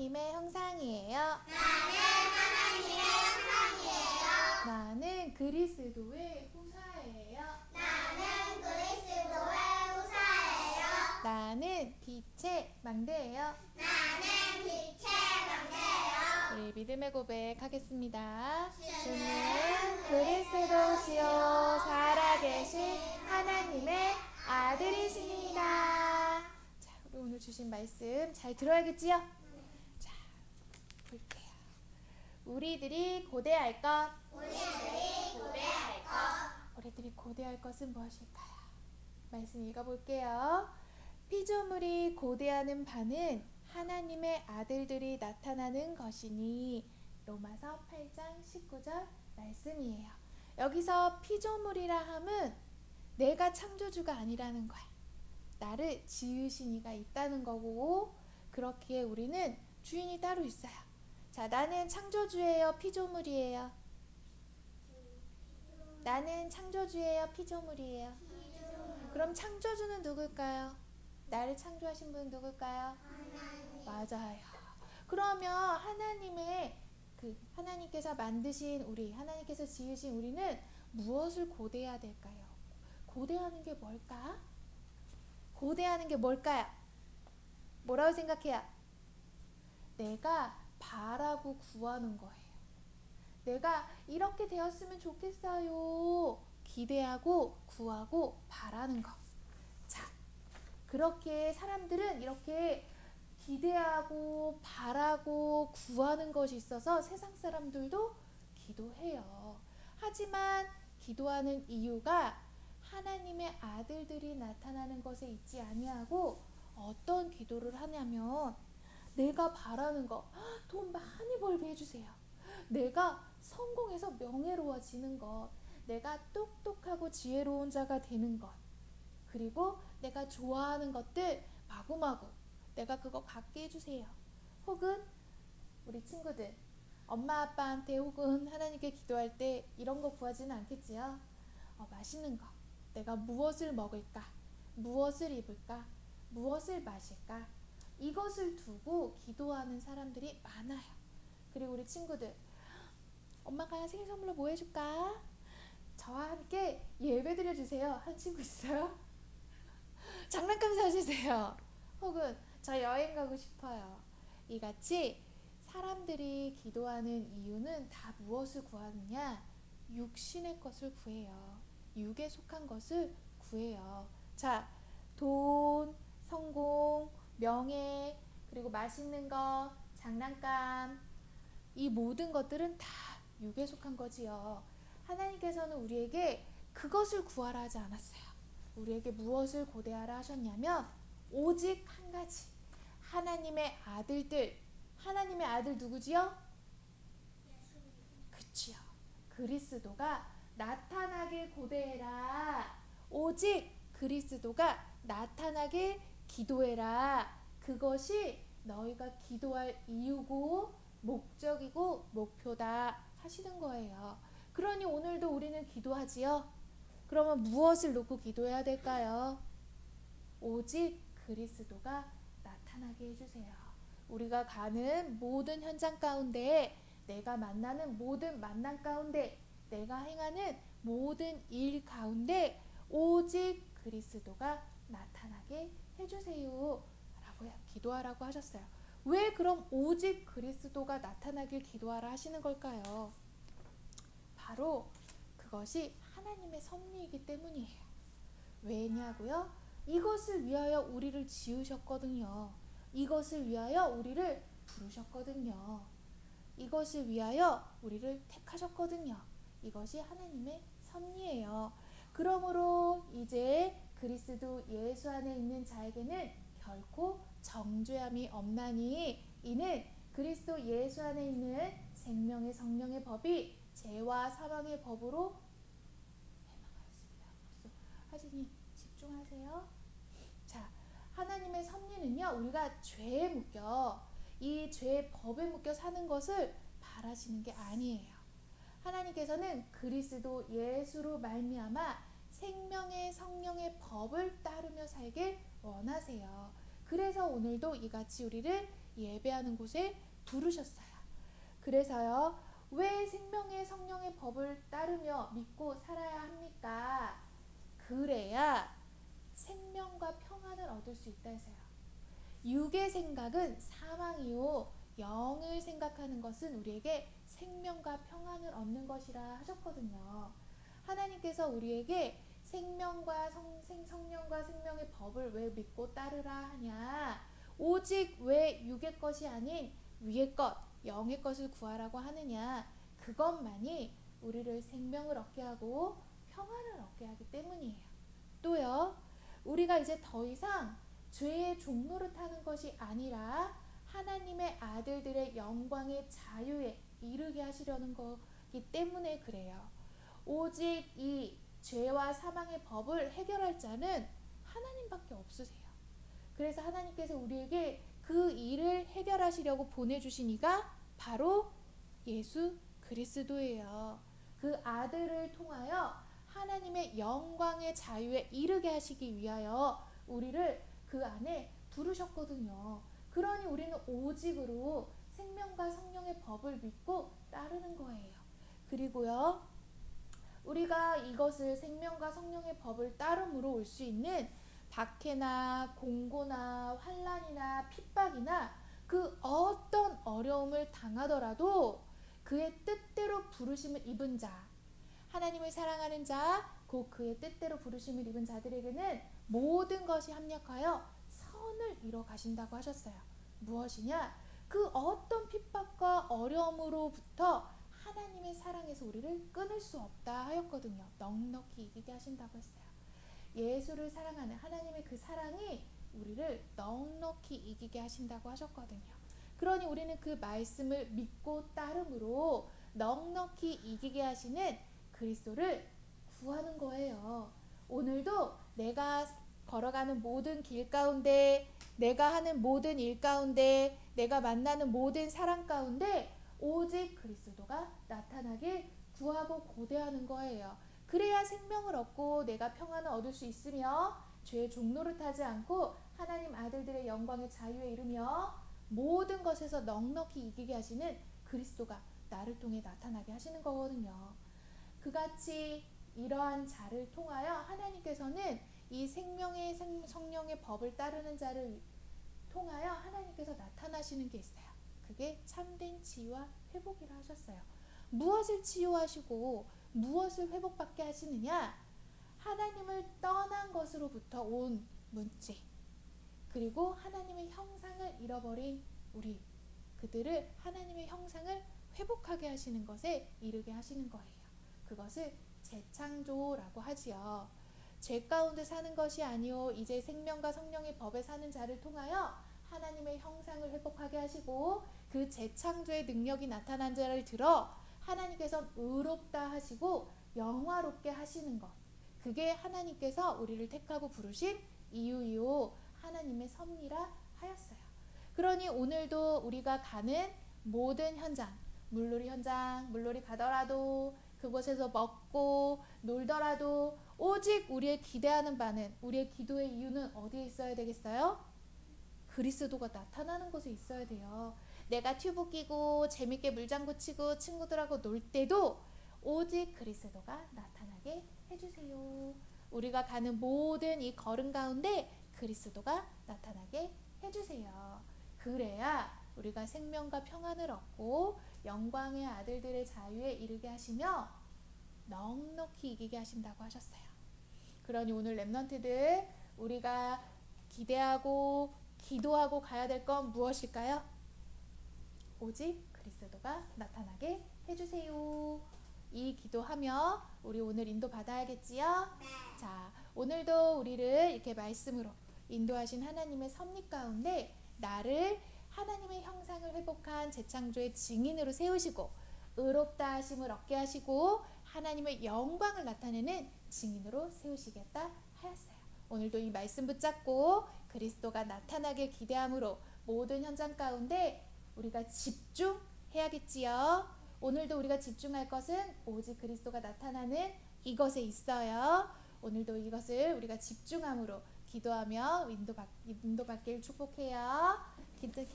하나님의 형상이에요. 나는 하나님의 형상이에요. 나는 그리스도의 후사예요. 나는 그리스도의 후사예요. 나는 빛의 망대예요. 나는 빛의 망대예요. 우리 믿음의 고백하겠습니다. 주는 그리스도시요 살아계신 하나님의 아들이십니다. 자, 우리 오늘 주신 말씀 잘 들어야겠지요? 자, 볼게요. 우리들이 고대할 것. 우리들이 고대할 것. 우리들이 고대할 것은 무엇일까요? 말씀 읽어볼게요. 피조물이 고대하는 바는 하나님의 아들들이 나타나는 것이니. 로마서 8장 19절 말씀이에요. 여기서 피조물이라 함은 내가 창조주가 아니라는 거야. 나를 지으신 이가 있다는 거고, 그렇기에 우리는 주인이 따로 있어요. 자, 나는 창조주예요, 피조물이에요? 나는 창조주예요, 피조물이에요? 그럼 창조주는 누굴까요? 나를 창조하신 분은 누굴까요? 맞아요. 그러면 하나님께서 만드신 우리, 하나님께서 지으신 우리는 무엇을 고대해야 될까요? 고대하는 게 뭘까? 고대하는 게 뭘까요? 뭐라고 생각해요? 내가 바라고 구하는 거예요. 내가 이렇게 되었으면 좋겠어요. 기대하고 구하고 바라는 거. 자, 그렇게 사람들은 이렇게 기대하고 바라고 구하는 것이 있어서 세상 사람들도 기도해요. 하지만 기도하는 이유가 하나님의 아들들이 나타나는 것에 있지 아니하고 어떤 기도를 하냐면, 내가 바라는 거, 돈 많이 벌게 해주세요. 내가 성공해서 명예로워지는 것, 내가 똑똑하고 지혜로운 자가 되는 것, 그리고 내가 좋아하는 것들 마구마구 내가 그거 갖게 해주세요. 혹은 우리 친구들, 엄마 아빠한테 혹은 하나님께 기도할 때 이런 거 구하지는 않겠지요? 맛있는 거, 내가 무엇을 먹을까, 무엇을 입을까, 무엇을 마실까, 이것을 두고 기도하는 사람들이 많아요. 그리고 우리 친구들, 엄마가 생일 선물로 뭐 해줄까? 저와 함께 예배 드려주세요. 한 친구 있어요? 장난감 사주세요. 혹은 저 여행 가고 싶어요. 이같이 사람들이 기도하는 이유는 다 무엇을 구하느냐? 육신의 것을 구해요. 육에 속한 것을 구해요. 자, 돈, 성공, 명예, 그리고 맛있는 거, 장난감, 이 모든 것들은 다 육에 속한 거지요. 하나님께서는 우리에게 그것을 구하라 하지 않았어요. 우리에게 무엇을 고대하라 하셨냐면, 오직 한 가지, 하나님의 아들들. 하나님의 아들 누구지요? 그치요. 그리스도가 나타나길 고대해라. 오직 그리스도가 나타나길 기도해라. 그것이 너희가 기도할 이유고 목적이고 목표다 하시는 거예요. 그러니 오늘도 우리는 기도하지요? 그러면 무엇을 놓고 기도해야 될까요? 오직 그리스도가 나타나게 해주세요. 우리가 가는 모든 현장 가운데, 내가 만나는 모든 만남 가운데, 내가 행하는 모든 일 가운데 오직 그리스도가 나타나게 해주세요 라고 기도하라고 하셨어요. 왜 그럼 오직 그리스도가 나타나길 기도하라 하시는 걸까요? 바로 그것이 하나님의 섭리이기 때문이에요. 왜냐고요? 이것을 위하여 우리를 지으셨거든요. 이것을 위하여 우리를 부르셨거든요. 이것을 위하여 우리를 택하셨거든요. 이것이 하나님의 섭리예요. 그러므로 이제 그리스도 예수 안에 있는 자에게는 결코 정죄함이 없나니, 이는 그리스도 예수 안에 있는 생명의 성령의 법이 죄와 사망의 법으로 해방하였습니다. 하시니 집중하세요. 자, 하나님의 섭리는요, 우리가 죄에 묶여, 이 죄의 법에 묶여 사는 것을 바라시는 게 아니에요. 하나님께서는 그리스도 예수로 말미암아 생명의 성령의 법을 따르며 살길 원하세요. 그래서 오늘도 이같이 우리를 예배하는 곳에 부르셨어요. 그래서요, 왜 생명의 성령의 법을 따르며 믿고 살아야 합니까? 그래야 생명과 평안을 얻을 수 있다 해서요. 육의 생각은 사망이요, 영을 생각하는 것은 우리에게 생명과 평안을 얻는 것이라 하셨거든요. 하나님께서 우리에게 생명과 성령과 생명의 법을 왜 믿고 따르라 하냐? 오직 왜 육의 것이 아닌 위의 것, 영의 것을 구하라고 하느냐? 그것만이 우리를 생명을 얻게 하고 평안을 얻게 하기 때문이에요. 또요, 우리가 이제 더 이상 죄의 종노릇 하는 것이 아니라 하나님의 아들들의 영광의 자유에 이르게 하시려는 거기 때문에 그래요. 오직 이 죄와 사망의 법을 해결할 자는 하나님밖에 없으세요. 그래서 하나님께서 우리에게 그 일을 해결하시려고 보내주신 이가 바로 예수 그리스도예요. 그 아들을 통하여 하나님의 영광의 자유에 이르게 하시기 위하여 우리를 그 안에 부르셨거든요. 그러니 우리는 오직으로 생명과 성령의 법을 믿고 따르는 거예요. 그리고요, 우리가 이것을 생명과 성령의 법을 따름으로 올 수 있는 박해나 공고나 환난이나 핍박이나 그 어떤 어려움을 당하더라도 그의 뜻대로 부르심을 입은 자, 하나님을 사랑하는 자, 곧 그의 뜻대로 부르심을 입은 자들에게는 모든 것이 합력하여 선을 이뤄 가신다고 하셨어요. 무엇이냐? 그 어떤 핍박과 어려움으로부터 하나님의 사랑에서 우리를 끊을 수 없다 하였거든요. 넉넉히 이기게 하신다고 했어요. 예수를 사랑하는 하나님의 그 사랑이 우리를 넉넉히 이기게 하신다고 하셨거든요. 그러니 우리는 그 말씀을 믿고 따름으로 넉넉히 이기게 하시는 그리스도를 구하는 거예요. 오늘도 내가 걸어가는 모든 길 가운데, 내가 하는 모든 일 가운데, 내가 만나는 모든 사람 가운데 오직 그리스도가 나타나길 구하고 고대하는 거예요. 그래야 생명을 얻고 내가 평안을 얻을 수 있으며 죄의 종노릇하지 않고 하나님 아들들의 영광의 자유에 이르며 모든 것에서 넉넉히 이기게 하시는 그리스도가 나를 통해 나타나게 하시는 거거든요. 그같이 이러한 자를 통하여 하나님께서는 이 생명의 성령의 법을 따르는 자를 통하여 하나님께서 나타나시는 게 있어요. 그게 참된 치유와 회복이라 하셨어요. 무엇을 치유하시고 무엇을 회복받게 하시느냐? 하나님을 떠난 것으로부터 온 문제, 그리고 하나님의 형상을 잃어버린 우리, 그들을 하나님의 형상을 회복하게 하시는 것에 이르게 하시는 거예요. 그것을 재창조라고 하지요. 죄 가운데 사는 것이 아니요 이제 생명과 성령의 법에 사는 자를 통하여 하나님의 형상을 회복하게 하시고 그 재창조의 능력이 나타난 자를 들어 하나님께서 의롭다 하시고 영화롭게 하시는 것, 그게 하나님께서 우리를 택하고 부르신 이유이요 하나님의 섭리라 하였어요. 그러니 오늘도 우리가 가는 모든 현장, 물놀이 현장, 물놀이 가더라도 그곳에서 먹고 놀더라도 오직 우리의 기대하는 바는, 우리의 기도의 이유는 어디에 있어야 되겠어요? 그리스도가 나타나는 곳에 있어야 돼요. 내가 튜브 끼고 재밌게 물장구 치고 친구들하고 놀 때도 오직 그리스도가 나타나게 해주세요. 우리가 가는 모든 이 걸음 가운데 그리스도가 나타나게 해주세요. 그래야 우리가 생명과 평안을 얻고 영광의 아들들의 자유에 이르게 하시며 넉넉히 이기게 하신다고 하셨어요. 그러니 오늘 렘넌트들, 우리가 기대하고 기도하고 가야 될 건 무엇일까요? 오직 그리스도가 나타나게 해주세요. 이 기도하며 우리 오늘 인도 받아야겠지요? 자, 오늘도 우리를 이렇게 말씀으로 인도하신 하나님의 섭리 가운데 나를 하나님의 형상을 회복한 재창조의 증인으로 세우시고 의롭다 하심을 얻게 하시고 하나님의 영광을 나타내는 증인으로 세우시겠다 하였어요. 오늘도 이 말씀 붙잡고 그리스도가 나타나길 기대함으로 모든 현장 가운데 우리가 집중해야겠지요. 오늘도 우리가 집중할 것은 오직 그리스도가 나타나는 이것에 있어요. 오늘도 이것을 우리가 집중함으로 기도하며 인도받길 축복해요. 기도